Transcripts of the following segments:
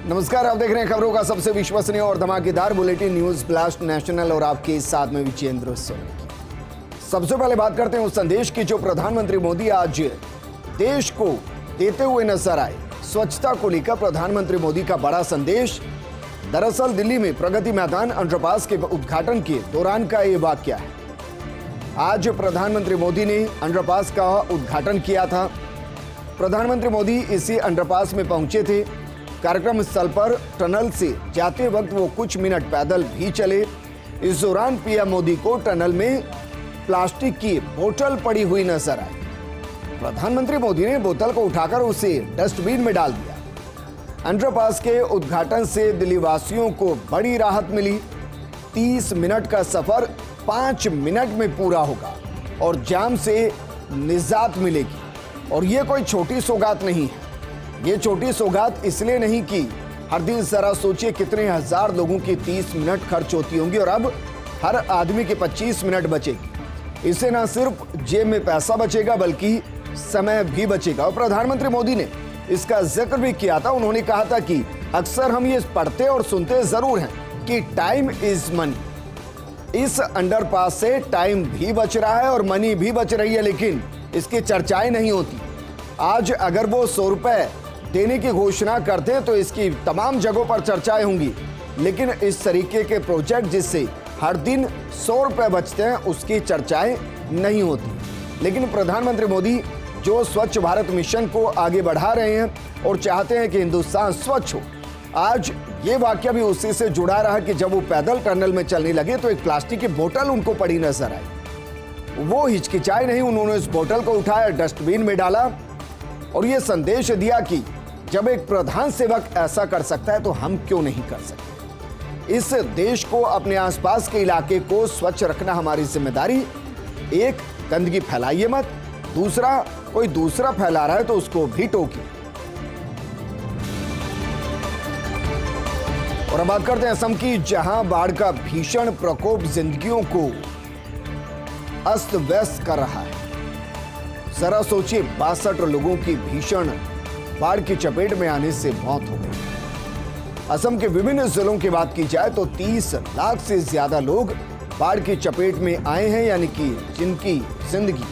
नमस्कार, आप देख रहे हैं खबरों का सबसे विश्वसनीय और धमाकेदार बुलेटिन न्यूज ब्लास्ट नेशनल और आपके साथ में विजेंद्र सोनी। सबसे पहले बात करते हैं उस संदेश की जो प्रधानमंत्री मोदी आज देश को देते हुए नजर आए। स्वच्छता को लेकर प्रधानमंत्री मोदी का बड़ा संदेश। दरअसल दिल्ली में प्रगति मैदान अंडरपास के उद्घाटन के दौरान का ये वाकया है। आज प्रधानमंत्री मोदी ने अंडरपास का उद्घाटन किया था। प्रधानमंत्री मोदी इसी अंडरपास में पहुंचे थे। कार्यक्रम स्थल पर टनल से जाते वक्त वो कुछ मिनट पैदल भी चले। इस दौरान पीएम मोदी को टनल में प्लास्टिक की बोतल पड़ी हुई नजर आई। प्रधानमंत्री मोदी ने बोतल को उठाकर उसे डस्टबिन में डाल दिया। अंडरपास के उद्घाटन से दिल्ली वासियों को बड़ी राहत मिली। 30 मिनट का सफर 5 मिनट में पूरा होगा और जाम से निजात मिलेगी। और ये कोई छोटी सौगात नहीं है। ये छोटी सौगात इसलिए नहीं कि हर दिन जरा सोचिए कितने हजार लोगों की 30 मिनट खर्च होती होंगी और अब हर आदमी के 25 मिनट बचेगी। इससे ना सिर्फ जेब में पैसा बचेगा बल्कि समय भी बचेगा। और प्रधानमंत्री मोदी ने इसका जिक्र भी किया था। उन्होंने कहा था कि अक्सर हम ये पढ़ते और सुनते जरूर हैं कि टाइम इज मनी। इस अंडरपास से टाइम भी बच रहा है और मनी भी बच रही है, लेकिन इसकी चर्चाएं नहीं होती। आज अगर वो 100 रुपए देने की घोषणा करते हैं तो इसकी तमाम जगहों पर चर्चाएं होंगी, लेकिन इस तरीके के प्रोजेक्ट जिससे हर दिन 100 रुपए बचते हैं उसकी चर्चाएं नहीं होती। लेकिन प्रधानमंत्री मोदी जो स्वच्छ भारत मिशन को आगे बढ़ा रहे हैं और चाहते हैं कि हिंदुस्तान स्वच्छ हो, आज ये वाकया भी उसी से जुड़ा रहा कि जब वो पैदल टनल में चलने लगे तो एक प्लास्टिक की बोतल उनको पड़ी नजर आई। वो हिचकिचाए नहीं, उन्होंने उस बोतल को उठाया, डस्टबिन में डाला और ये संदेश दिया कि जब एक प्रधान सेवक ऐसा कर सकता है तो हम क्यों नहीं कर सकते। इस देश को, अपने आसपास के इलाके को स्वच्छ रखना हमारी जिम्मेदारी। एक, गंदगी फैलाइए मत। दूसरा, कोई दूसरा फैला रहा है तो उसको भी टोकिए। और अब बात करते हैं असम की, जहां बाढ़ का भीषण प्रकोप जिंदगियों को अस्त व्यस्त कर रहा है। जरा सोचिए, 62 लोगों की भीषण बाढ़ की चपेट में आने से मौत हो गई। असम के विभिन्न जिलों की बात की जाए तो 30 लाख से ज्यादा लोग बाढ़ की चपेट में आए हैं, यानी कि जिनकी जिंदगी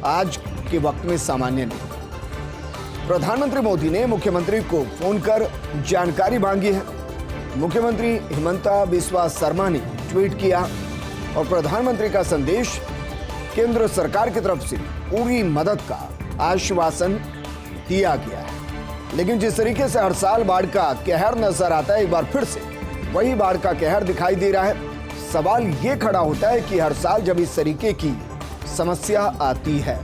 आज के वक्त में सामान्य नहीं। प्रधानमंत्री मोदी ने मुख्यमंत्री को फोन कर जानकारी मांगी है। मुख्यमंत्री हिमंता बिस्वा शर्मा ने ट्वीट किया और प्रधानमंत्री का संदेश, केंद्र सरकार की तरफ से पूरी मदद का आश्वासन दिया गया है। लेकिन जिस तरीके से हर साल बाढ़ का कहर नजर आता है, एक बार फिर से वही बाढ़ का कहर दिखाई दे रहा है। सवाल ये खड़ा होता है कि हर साल जब इस तरीके की समस्या आती है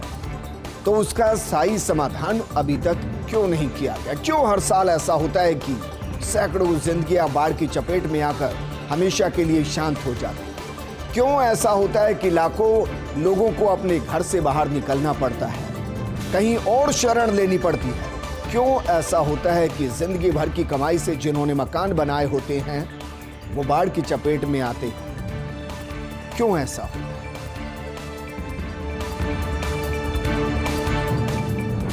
तो उसका स्थायी समाधान अभी तक क्यों नहीं किया गया। क्यों हर साल ऐसा होता है कि सैकड़ों जिंदगियां बाढ़ की चपेट में आकर हमेशा के लिए शांत हो जाती है। क्यों ऐसा होता है कि लाखों लोगों को अपने घर से बाहर निकलना पड़ता है, कहीं और शरण लेनी पड़ती है। क्यों ऐसा होता है कि जिंदगी भर की कमाई से जिन्होंने मकान बनाए होते हैं वो बाढ़ की चपेट में आते हैं। क्यों ऐसा होता है?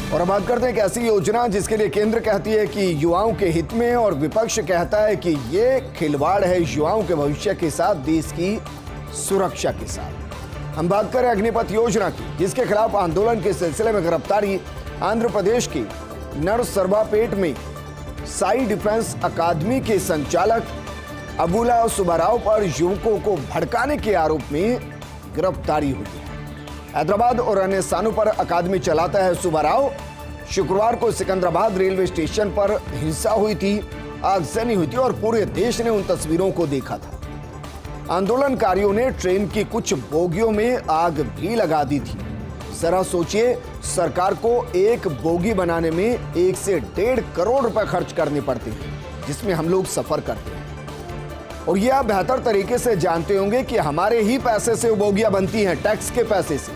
और अब बात करते हैं एक ऐसी योजना जिसके लिए केंद्र कहती है कि युवाओं के हित में और विपक्ष कहता है कि ये खिलवाड़ है युवाओं के भविष्य के साथ, देश की सुरक्षा के साथ। हम बात करें अग्निपथ योजना की, जिसके खिलाफ आंदोलन के सिलसिले में गिरफ्तारी। आंध्र प्रदेश के नरसरबापेट में साई डिफेंस अकादमी के संचालक अबुला सुब्बाराव पर युवकों को भड़काने के आरोप में गिरफ्तारी हुई है। हैदराबाद और अन्य स्थानों पर अकादमी चलाता है सुब्बाराव। शुक्रवार को सिकंदराबाद रेलवे स्टेशन पर हिंसा हुई थी, आगजनी हुई थी और पूरे देश ने उन तस्वीरों को देखा था। आंदोलनकारियों ने ट्रेन की कुछ बोगियों में आग भी लगा दी थी। जरा सोचिए, सरकार को एक बोगी बनाने में 1 से 1.5 करोड़ रुपए खर्च करने पड़ते हैं, जिसमें हम लोग सफर करते हैं। और ये आप बेहतर तरीके से जानते होंगे कि हमारे ही पैसे से वो बोगियां बनती हैं, टैक्स के पैसे से।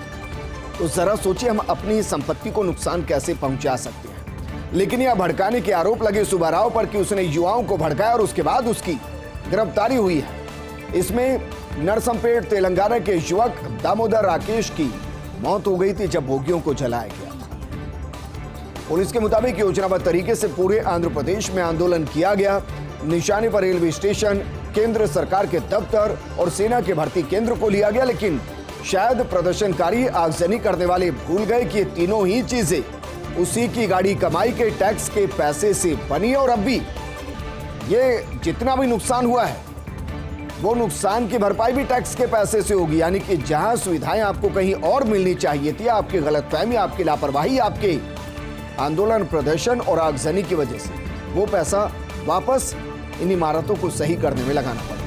तो जरा सोचिए, हम अपनी संपत्ति को नुकसान कैसे पहुंचा सकते हैं। लेकिन यह भड़काने के आरोप लगे सुब्बाराव पर कि उसने युवाओं को भड़काया और उसके बाद उसकी गिरफ्तारी हुई है। इसमें नरसंपेट तेलंगाना के युवक दामोदर राकेश की मौत हो गई थी जब बोगियों को जलाया गया था। पुलिस के मुताबिक योजनाबद्ध तरीके से पूरे आंध्र प्रदेश में आंदोलन किया गया। निशाने पर रेलवे स्टेशन, केंद्र सरकार के दफ्तर और सेना के भर्ती केंद्र को लिया गया, लेकिन शायद प्रदर्शनकारी आगजनी करने वाले भूल गए कि ये तीनों ही चीजें उसी की गाड़ी कमाई के टैक्स के पैसे से बनी। और अब भी ये जितना भी नुकसान हुआ है वो नुकसान की भरपाई भी टैक्स के पैसे से होगी। यानी कि जहां सुविधाएं आपको कहीं और मिलनी चाहिए थी, आपकी गलतफहमी, आपकी लापरवाही, आपके आंदोलन, प्रदर्शन और आगजनी की वजह से वो पैसा वापस इन इमारतों को सही करने में लगाना पड़ेगा।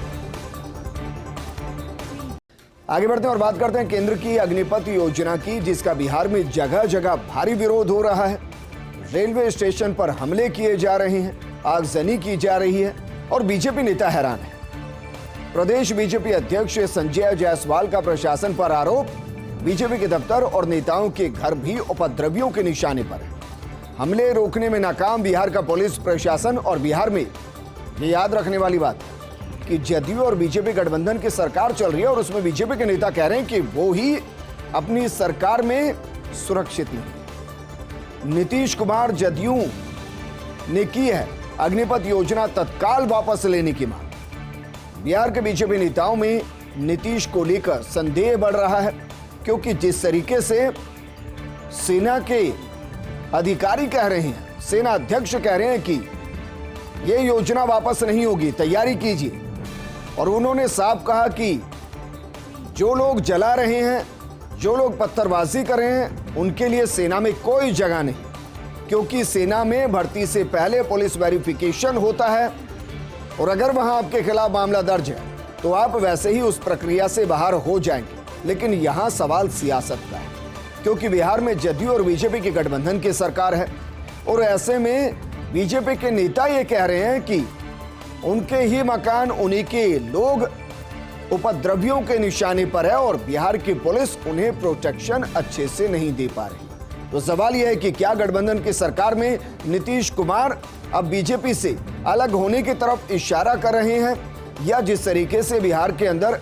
आगे बढ़ते हैं और बात करते हैं केंद्र की अग्निपथ योजना की, जिसका बिहार में जगह जगह भारी विरोध हो रहा है। रेलवे स्टेशन पर हमले किए जा रहे हैं, आगजनी की जा रही है और बीजेपी नेता हैरान है। प्रदेश बीजेपी अध्यक्ष संजय जायसवाल का प्रशासन पर आरोप, बीजेपी के दफ्तर और नेताओं के घर भी उपद्रवियों के निशाने पर है। हमले रोकने में नाकाम बिहार का पुलिस प्रशासन। और बिहार में ये याद रखने वाली बात है कि जदयू और बीजेपी गठबंधन की सरकार चल रही है और उसमें बीजेपी के नेता कह रहे हैं कि वो ही अपनी सरकार में सुरक्षित नहीं। नीतीश कुमार जदयू ने की है अग्निपथ योजना तत्काल वापस लेने की मांग। बिहार के बीजेपी नेताओं में नीतीश को लेकर संदेह बढ़ रहा है, क्योंकि जिस तरीके से सेना के अधिकारी कह रहे हैं, सेना अध्यक्ष कह रहे हैं कि यह योजना वापस नहीं होगी, तैयारी कीजिए। और उन्होंने साफ कहा कि जो लोग जला रहे हैं, जो लोग पत्थरबाजी कर रहे हैं, उनके लिए सेना में कोई जगह नहीं, क्योंकि सेना में भर्ती से पहले पुलिस वेरिफिकेशन होता है और अगर वहां आपके खिलाफ मामला दर्ज है तो आप वैसे ही उस प्रक्रिया से बाहर हो जाएंगे। लेकिन यहां सवाल सियासत का है, क्योंकि बिहार में जदयू और बीजेपी की गठबंधन की सरकार है और ऐसे में बीजेपी के नेता ये कह रहे हैं कि उनके ही मकान, उन्हीं के लोग उपद्रवियों के निशाने पर है और बिहार की पुलिस उन्हें प्रोटेक्शन अच्छे से नहीं दे पा रही। तो सवाल यह है कि क्या गठबंधन की सरकार में नीतीश कुमार अब बीजेपी से अलग होने की तरफ इशारा कर रहे हैं, या जिस तरीके से बिहार के अंदर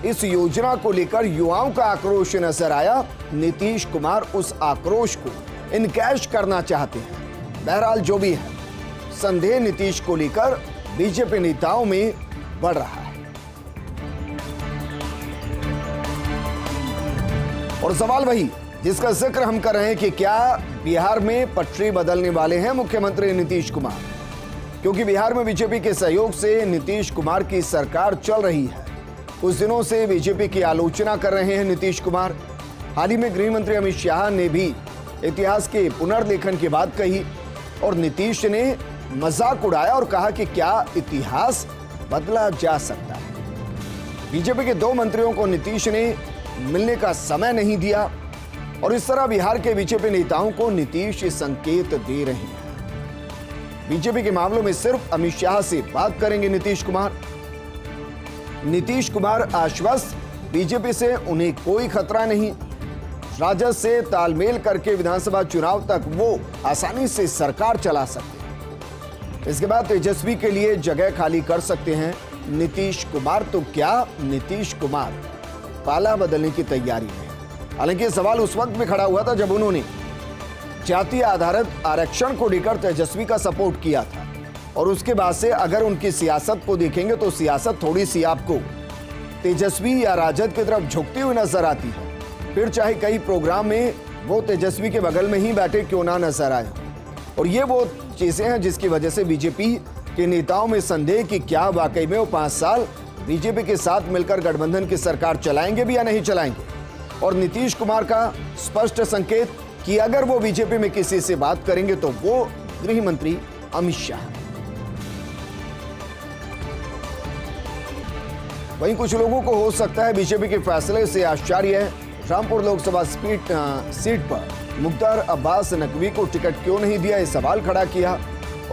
इस योजना को लेकर युवाओं का आक्रोश नजर आया, नीतीश कुमार उस आक्रोश को इनकैश करना चाहते हैं। बहरहाल जो भी है, संदेह नीतीश को लेकर बीजेपी नेताओं में बढ़ रहा है। और सवाल वही जिसका जिक्र हम कर रहे हैं कि क्या बिहार में पटरी बदलने वाले हैं मुख्यमंत्री नीतीश कुमार, क्योंकि बिहार में बीजेपी के सहयोग से नीतीश कुमार की सरकार चल रही है। कुछ दिनों से बीजेपी की आलोचना कर रहे हैं नीतीश कुमार। हाल ही में गृह मंत्री अमित शाह ने भी इतिहास के पुनर्लेखन की बात कही और नीतीश ने मजाक उड़ाया और कहा कि क्या इतिहास बदला जा सकता है। बीजेपी के 2 मंत्रियों को नीतीश ने मिलने का समय नहीं दिया और इस तरह बिहार के बीजेपी नेताओं को नीतीश संकेत दे रहे हैं। बीजेपी के मामलों में सिर्फ अमित शाह से बात करेंगे नीतीश कुमार। नीतीश कुमार आश्वस्त, बीजेपी से उन्हें कोई खतरा नहीं। राजद से तालमेल करके विधानसभा चुनाव तक वो आसानी से सरकार चला सकते हैं। इसके बाद तेजस्वी के लिए जगह खाली कर सकते हैं नीतीश कुमार। तो क्या नीतीश कुमार पाला बदलने की तैयारी में? हालांकि यह सवाल उस वक्त में खड़ा हुआ था जब उन्होंने जातीय आधारित आरक्षण को लेकर तेजस्वी का सपोर्ट किया था और उसके बाद से अगर उनकी सियासत को देखेंगे तो सियासत थोड़ी सी आपको तेजस्वी या राजद की तरफ झुकती हुई नजर आती है। फिर चाहे कई प्रोग्राम में वो तेजस्वी के बगल में ही बैठे क्यों ना नजर आए। और ये वो चीजें हैं जिसकी वजह से बीजेपी के नेताओं में संदेह कि क्या वाकई में वो 5 साल बीजेपी के साथ मिलकर गठबंधन की सरकार चलाएंगे भी या नहीं चलाएंगे। और नीतीश कुमार का स्पष्ट संकेत कि अगर वो बीजेपी में किसी से बात करेंगे तो वो गृह मंत्री अमित शाह। वहीं कुछ लोगों को हो सकता है बीजेपी के फैसले से आश्चर्य है। रामपुर लोकसभा सीट पर मुख्तार अब्बास नकवी को टिकट क्यों नहीं दिया, यह सवाल खड़ा किया।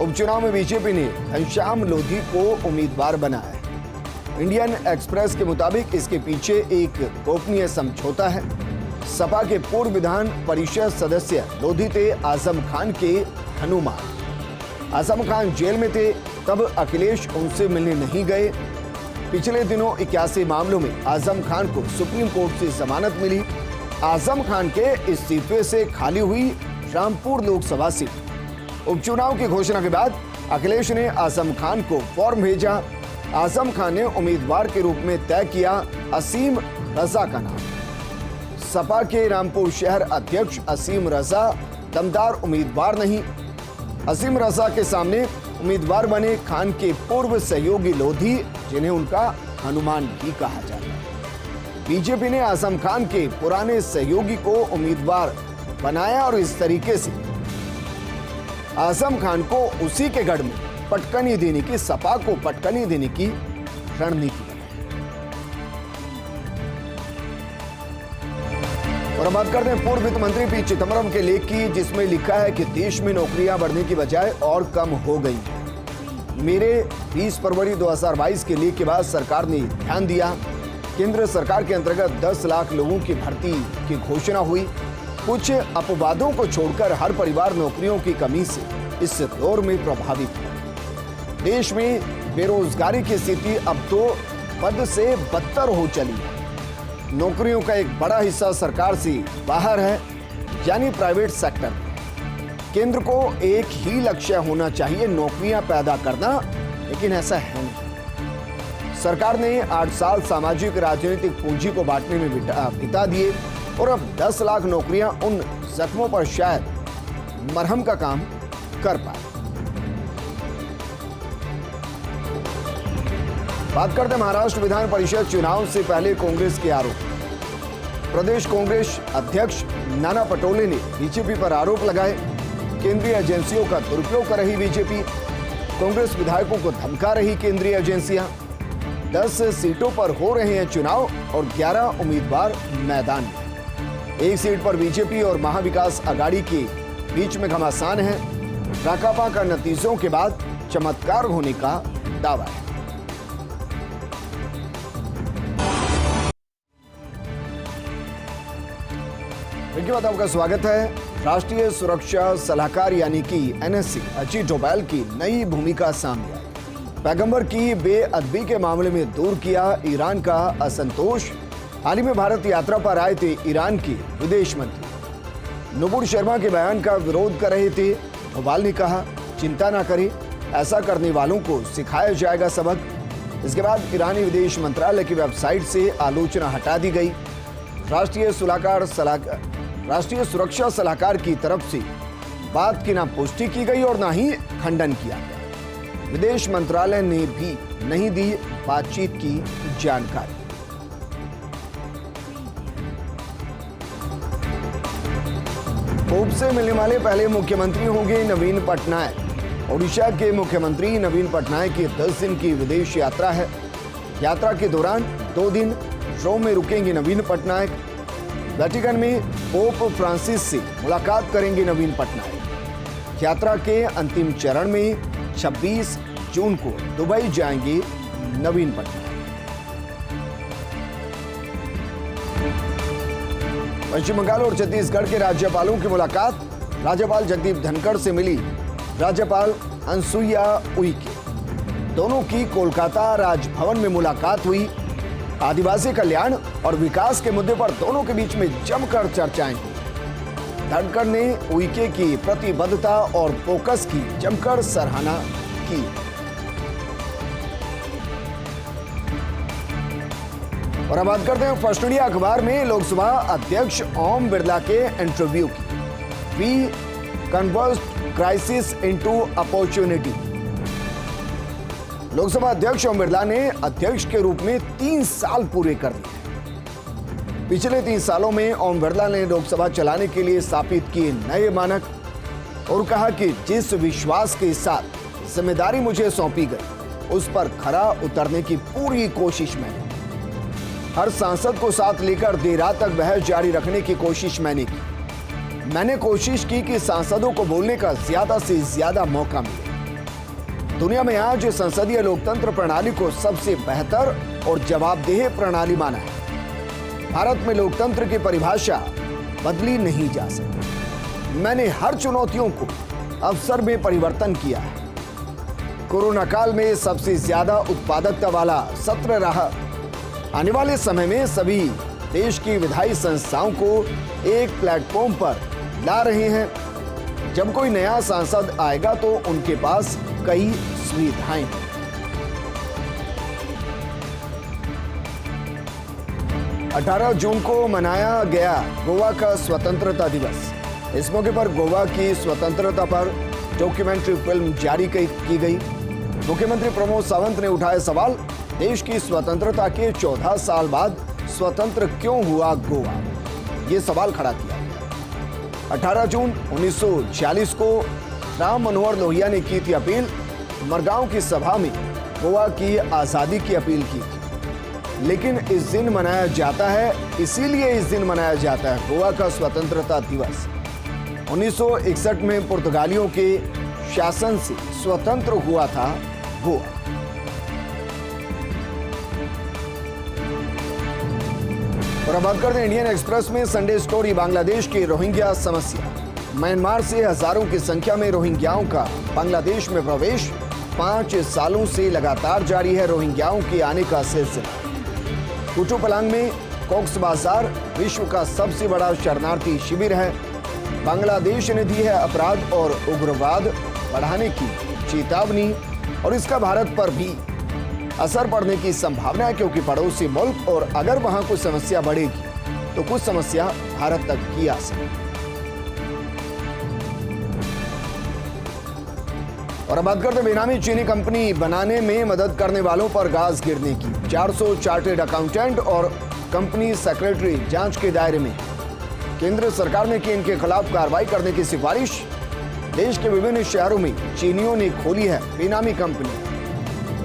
उपचुनाव में बीजेपी ने घनश्याम लोधी को उम्मीदवार बनाया है। इंडियन एक्सप्रेस के मुताबिक इसके पीछे एक गोपनीय समझौता है। सपा के पूर्व विधान परिषद सदस्य लोधी थे आजम खान के हनुमान। आजम खान जेल में थे, तब अखिलेश उनसे मिलने नहीं गए। पिछले दिनों 81 मामलों में आजम खान को सुप्रीम कोर्ट से जमानत मिली। आजम खान के इस्तीफे से खाली हुई रामपुर लोकसभा सीट। उपचुनाव की घोषणा के बाद अखिलेश ने आजम खान को फॉर्म भेजा। आजम खान ने उम्मीदवार के रूप में तय किया असीम रजा का नाम। सपा के रामपुर शहर अध्यक्ष असीम रजा दमदार उम्मीदवार नहीं। असीम रजा के सामने उम्मीदवार बने खान के पूर्व सहयोगी लोधी, जिन्हें उनका हनुमान भी कहा जाता है। बीजेपी ने आजम खान के पुराने सहयोगी को उम्मीदवार बनाया और इस तरीके से आजम खान को उसी के गढ़ में पटकनी देने की, सपा को पटकनी देने की रणनीति बनाई। और अब बात करते हैं पूर्व वित्त मंत्री पी चिदम्बरम के लेख की, जिसमें लिखा है कि देश में नौकरियां बढ़ने की बजाय और कम हो गई। मेरे 20 फरवरी 2022 के लेख के बाद सरकार ने ध्यान दिया। केंद्र सरकार के अंतर्गत 10 लाख लोगों की भर्ती की घोषणा हुई। कुछ अपवादों को छोड़कर हर परिवार नौकरियों की कमी से इस दौर में प्रभावित है। देश में बेरोजगारी की स्थिति अब तो बद से बदतर हो चली है। नौकरियों का एक बड़ा हिस्सा सरकार से बाहर है, यानी प्राइवेट सेक्टर। केंद्र को एक ही लक्ष्य होना चाहिए, नौकरियां पैदा करना, लेकिन ऐसा है नहीं। सरकार ने 8 साल सामाजिक राजनीतिक पूंजी को बांटने में बिता दिए और अब 10 लाख नौकरियां उन जख्मों पर शायद मरहम का काम कर पाए। बात करते हैं महाराष्ट्र विधान परिषद चुनाव से पहले कांग्रेस के आरोप। प्रदेश कांग्रेस अध्यक्ष नाना पटोले ने बीजेपी पर आरोप लगाए। केंद्रीय एजेंसियों का दुरुपयोग कर रही बीजेपी, कांग्रेस विधायकों को धमका रही केंद्रीय एजेंसियां। 10 सीटों पर हो रहे हैं चुनाव और 11 उम्मीदवार मैदान में। एक सीट पर बीजेपी और महाविकास आघाड़ी के बीच में घमासान है। राकापा का नतीजों के बाद चमत्कार होने का दावा है। इनके बाद आपका स्वागत है। राष्ट्रीय सुरक्षा सलाहकार यानी कि एनएससी अजीत डोभाल की नई भूमिका सामने आई। पैगंबर की बेअदबी के मामले में दूर किया ईरान का असंतोष। हाल ही में भारत यात्रा पर आए थे ईरान के विदेश मंत्री नुपुर शर्मा के बयान का विरोध कर रहे थे। डोभाल ने कहा, चिंता ना करें, ऐसा करने वालों को सिखाया जाएगा सबक। इसके बाद ईरानी विदेश मंत्रालय की वेबसाइट से आलोचना हटा दी गई। राष्ट्रीय सुरक्षा सलाहकार की तरफ से बात की ना पुष्टि की गई और ना ही खंडन किया गया। विदेश मंत्रालय ने भी नहीं दी बातचीत की जानकारी। पूर्व से मिलने वाले पहले मुख्यमंत्री होंगे नवीन पटनायक। ओडिशा के मुख्यमंत्री नवीन पटनायक की 10 दिन की विदेश यात्रा है। यात्रा के दौरान 2 दिन रोम में रुकेंगे नवीन पटनायक। वेटिकन में पोप फ्रांसिस से मुलाकात करेंगे नवीन पटनायक। यात्रा के अंतिम चरण में 26 जून को दुबई जाएंगे नवीन पटनायक। पश्चिम बंगाल और छत्तीसगढ़ के राज्यपालों की मुलाकात। राज्यपाल जगदीप धनखड़ से मिली राज्यपाल अनसुईया उइके। दोनों की कोलकाता राजभवन में मुलाकात हुई। आदिवासी कल्याण और विकास के मुद्दे पर दोनों के बीच में जमकर चर्चाएं हुई। धनखड़ ने उइके की प्रतिबद्धता और फोकस की जमकर सराहना की। और अब बात करते हैं फर्स्ट इंडिया अखबार में लोकसभा अध्यक्ष ओम बिरला के इंटरव्यू की। We convert crisis into opportunity. Lok Sabha अध्यक्ष ओम बिरला ने अध्यक्ष के रूप में 3 साल पूरे कर दिए। पिछले 3 सालों में ओम बिरला ने लोकसभा चलाने के लिए स्थापित किए नए मानक और कहा कि जिस विश्वास के साथ जिम्मेदारी मुझे सौंपी गई, उस पर खरा उतरने की पूरी कोशिश मैंने की। हर सांसद को साथ लेकर देर रात तक बहस जारी रखने की कोशिश मैंने की। मैंने कोशिश की कि सांसदों को बोलने का ज्यादा से ज्यादा मौका मिले। दुनिया में आज संसदीय लोकतंत्र प्रणाली को सबसे बेहतर और जवाबदेह प्रणाली माना है। भारत में लोकतंत्र की परिभाषा बदली नहीं जा सकती। मैंने हर चुनौतियों को अवसर में परिवर्तन किया है। कोरोना काल में सबसे ज्यादा उत्पादकता वाला सत्र रहा। आने वाले समय में सभी देश की विधायी संस्थाओं को एक प्लेटफॉर्म पर ला रहे हैं। जब कोई नया सांसद आएगा तो उनके पास कई सुविधाएं हैं। 18 जून को मनाया गया गोवा का स्वतंत्रता दिवस। इस मौके पर गोवा की स्वतंत्रता पर डॉक्यूमेंट्री फिल्म जारी की गई। मुख्यमंत्री प्रमोद सावंत ने उठाए सवाल, देश की स्वतंत्रता के 14 साल बाद स्वतंत्र क्यों हुआ गोवा, ये सवाल खड़ा किया गया। 18 जून 1946 को राम मनोहर लोहिया ने की थी अपील। मरगांव की सभा में गोवा की आजादी की अपील की थी। लेकिन इस दिन मनाया जाता है, इसीलिए इस दिन मनाया जाता है गोवा का स्वतंत्रता दिवस। 1961 में पुर्तगालियों के शासन से स्वतंत्र हुआ था गोवा। और अब बात करते हैं इंडियन एक्सप्रेस में संडे स्टोरी, बांग्लादेश की रोहिंग्या समस्या। म्यांमार से हजारों की संख्या में रोहिंग्याओं का बांग्लादेश में प्रवेश 5 सालों से लगातार जारी है। रोहिंग्याओं के आने का सिलसिला। कुटुपलांग में कॉक्स बाजार विश्व का सबसे बड़ा शरणार्थी शिविर है। बांग्लादेश ने दी है अपराध और उग्रवाद बढ़ाने की चेतावनी, और इसका भारत पर भी असर पड़ने की संभावना है, क्योंकि पड़ोसी मुल्क और अगर वहां कुछ समस्या बढ़ेगी तो कुछ समस्या भारत तक की आ सकती। और अब बात करते बेनामी चीनी कंपनी बनाने में मदद करने वालों पर गाज गिरने की। 400 चार्टर्ड अकाउंटेंट और कंपनी सेक्रेटरी जांच के दायरे में। केंद्र सरकार ने की इनके खिलाफ कार्रवाई करने की सिफारिश। देश के विभिन्न शहरों में चीनियों ने खोली है बेनामी कंपनी।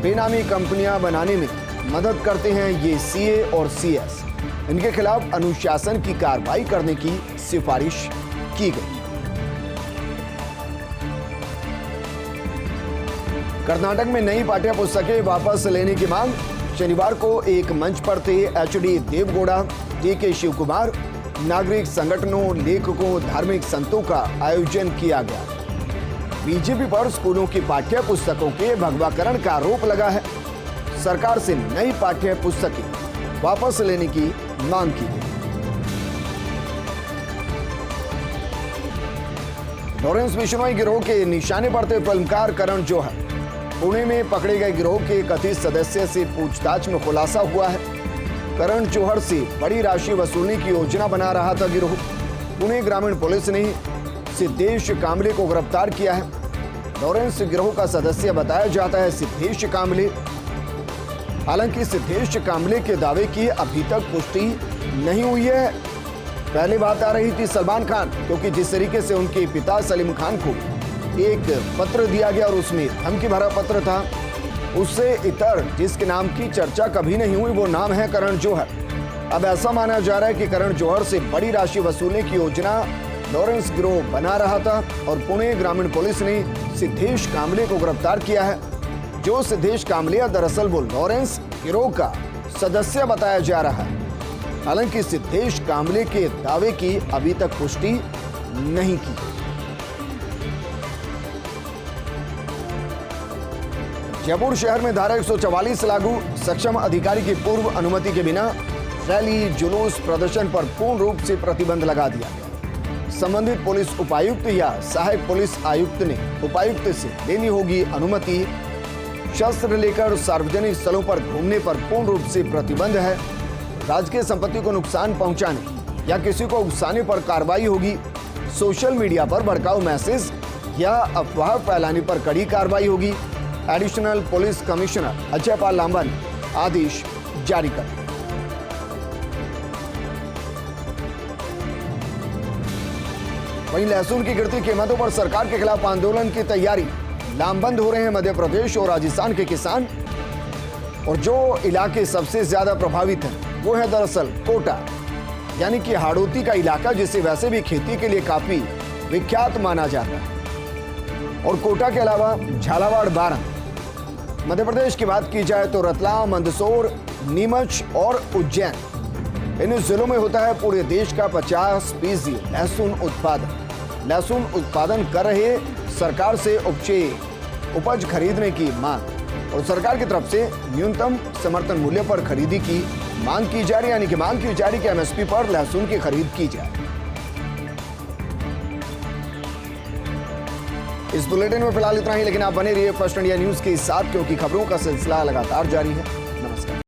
बेनामी कंपनियां बनाने में मदद करते हैं ये सीए और सीएस। इनके खिलाफ अनुशासन की कार्रवाई करने की सिफारिश की गई। कर्नाटक में नई पाठ्य पुस्तकें वापस लेने की मांग। शनिवार को एक मंच पर थे एचडी देवगौड़ा, टीके शिवकुमार, नागरिक संगठनों, लेखकों, धार्मिक संतों का आयोजन किया गया। बीजेपी पर स्कूलों की पाठ्य पुस्तकों के भगवाकरण का आरोप लगा है। सरकार से नई पाठ्य पुस्तकें वापस लेने की मांग की गई। लॉरेंस बिश्नोई गिरोह के निशाने पर थे फिल्मकार करण जौहर। पुणे में पकड़े गए गिरोह के कथित सदस्य से पूछताछ में खुलासा हुआ है। करण जौहर से बड़ी राशि वसूलने की योजना बना रहा था गिरोह। पुणे ग्रामीण पुलिस ने सिद्धेश कांबले को गिरफ्तार किया है। लॉरेंस गिरोह का सदस्य बताया जाता है सिद्धेश कांबले। हालांकि सिद्धेश कांबले के दावे की अभी तक पुष्टि नहीं हुई है। पहले बात आ रही थी सलमान खान, क्योंकि जिस तरीके से उनके पिता सलीम खान को एक पत्र दिया गया और उसमें धमकी भरा पत्र था, उससे इतर जिसके नाम की चर्चा कभी नहीं हुई वो नाम है करण जौहर। अब ऐसा माना जा रहा है कि करण जौहर से बड़ी राशि वसूलने की योजना लॉरेंस गिरोह बना रहा था और पुणे ग्रामीण पुलिस ने सिद्धेश कांबले को गिरफ्तार किया है। जो सिद्धेश कांबले दरअसल वो लॉरेंस गिरोह का सदस्य बताया जा रहा है। हालांकि सिद्धेश कांबले के दावे की अभी तक पुष्टि नहीं की। जयपुर शहर में धारा 144 लागू। सक्षम अधिकारी की पूर्व अनुमति के बिना रैली, जुलूस, प्रदर्शन पर पूर्ण रूप से प्रतिबंध लगा दिया गया। संबंधित पुलिस उपायुक्त या सहायक पुलिस आयुक्त ने उपायुक्त से लेनी होगी अनुमति। शस्त्र लेकर सार्वजनिक स्थलों पर घूमने पर पूर्ण रूप से प्रतिबंध है। राजकीय संपत्ति को नुकसान पहुंचाने या किसी को उकसाने पर कार्रवाई होगी। सोशल मीडिया पर भड़काऊ मैसेज या अफवाह फैलाने पर कड़ी कार्रवाई होगी। Additional police commissioner Ajay Pal Lamba ने आदेश जारी कर दिया। वहीं लहसुन की गिरती कीमतों पर सरकार के खिलाफ आंदोलन की तैयारी। लामबंद हो रहे हैं मध्य प्रदेश और राजस्थान के किसान। और जो इलाके सबसे ज्यादा प्रभावित हैं वो है दरअसल कोटा, यानी कि हाड़ौती का इलाका, जिसे वैसे भी खेती के लिए काफी विख्यात माना जाता है। और कोटा के अलावा झालावाड़, बारां। मध्य प्रदेश की बात की जाए तो रतलाम, मंदसौर, नीमच और उज्जैन, इन जिलों में होता है पूरे देश का 50% लहसुन उत्पादन। लहसुन उत्पादन कर रहे सरकार से उपज खरीदने की मांग, और सरकार की तरफ से न्यूनतम समर्थन मूल्य पर खरीदी की मांग की जा रही है, यानी कि मांग की जा रही है कि एमएसपी पर लहसुन की खरीद की जाए। इस बुलेटिन में फिलहाल इतना ही, लेकिन आप बने रहिए फर्स्ट इंडिया न्यूज के साथ, क्योंकि खबरों का सिलसिला लगातार जारी है। नमस्कार।